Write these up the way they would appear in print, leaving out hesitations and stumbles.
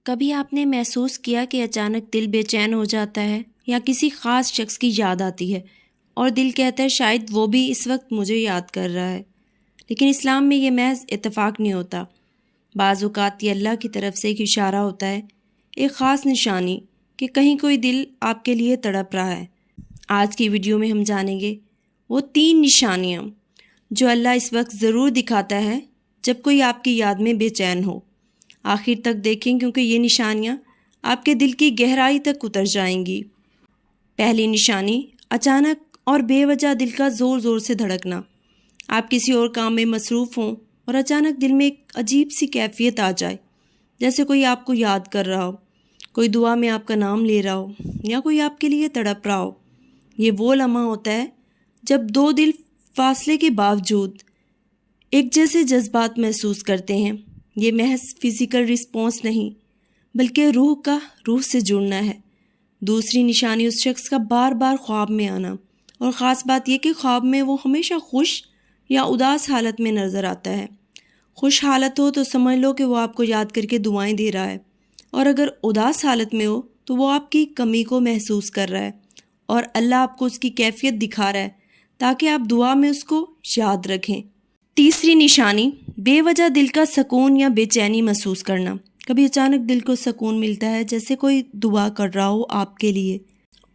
کبھی آپ نے محسوس کیا کہ اچانک دل بے چین ہو جاتا ہے یا کسی خاص شخص کی یاد آتی ہے اور دل کہتا ہے شاید وہ بھی اس وقت مجھے یاد کر رہا ہے، لیکن اسلام میں یہ محض اتفاق نہیں ہوتا۔ بعض اوقات یہ اللہ کی طرف سے ایک اشارہ ہوتا ہے، ایک خاص نشانی کہ کہیں کوئی دل آپ کے لیے تڑپ رہا ہے۔ آج کی ویڈیو میں ہم جانیں گے وہ 3 نشانیاں جو اللہ اس وقت ضرور دکھاتا ہے جب کوئی آپ کی یاد میں بے چین ہو۔ آخر تک دیکھیں کیونکہ یہ نشانیاں آپ کے دل کی گہرائی تک اتر جائیں گی۔ پہلی نشانی، اچانک اور بے وجہ دل کا زور زور سے دھڑکنا۔ آپ کسی اور کام میں مصروف ہوں اور اچانک دل میں ایک عجیب سی کیفیت آ جائے، جیسے کوئی آپ کو یاد کر رہا ہو، کوئی دعا میں آپ کا نام لے رہا ہو یا کوئی آپ کے لیے تڑپ رہا ہو۔ یہ وہ لمحہ ہوتا ہے جب 2 دل فاصلے کے باوجود ایک جیسے جذبات محسوس کرتے ہیں۔ یہ محض فزیکل رسپانس نہیں بلکہ روح سے جڑنا ہے۔ دوسری نشانی، اس شخص کا بار بار خواب میں آنا، اور خاص بات یہ کہ خواب میں وہ ہمیشہ خوش یا اداس حالت میں نظر آتا ہے۔ خوش حالت ہو تو سمجھ لو کہ وہ آپ کو یاد کر کے دعائیں دے رہا ہے، اور اگر اداس حالت میں ہو تو وہ آپ کی کمی کو محسوس کر رہا ہے اور اللہ آپ کو اس کی کیفیت دکھا رہا ہے تاکہ آپ دعا میں اس کو یاد رکھیں۔ تیسری نشانی، بے وجہ دل کا سکون یا بے چینی محسوس کرنا۔ کبھی اچانک دل کو سکون ملتا ہے جیسے کوئی دعا کر رہا ہو آپ کے لیے،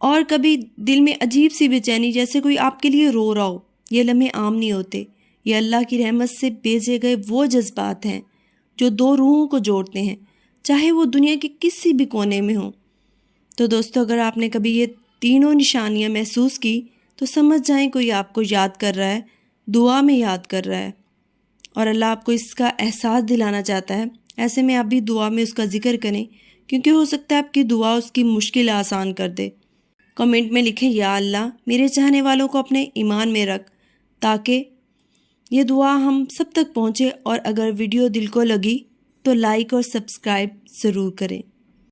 اور کبھی دل میں عجیب سی بے چینی جیسے کوئی آپ کے لیے رو رہا ہو۔ یہ لمحے عام نہیں ہوتے، یہ اللہ کی رحمت سے بھیجے گئے وہ جذبات ہیں جو 2 روحوں کو جوڑتے ہیں، چاہے وہ دنیا کے کسی بھی کونے میں ہوں۔ تو دوستو، اگر آپ نے کبھی یہ تینوں نشانیاں محسوس کی تو سمجھ جائیں کوئی آپ کو یاد کر رہا ہے، دعا میں یاد کر رہا ہے، اور اللہ آپ کو اس کا احساس دلانا چاہتا ہے۔ ایسے میں آپ بھی دعا میں اس کا ذکر کریں، کیونکہ ہو سکتا ہے آپ کی دعا اس کی مشکل آسان کر دے۔ کمنٹ میں لکھیں، یا اللہ میرے چاہنے والوں کو اپنے ایمان میں رکھ، تاکہ یہ دعا ہم سب تک پہنچے۔ اور اگر ویڈیو دل کو لگی تو لائک اور سبسکرائب ضرور کریں۔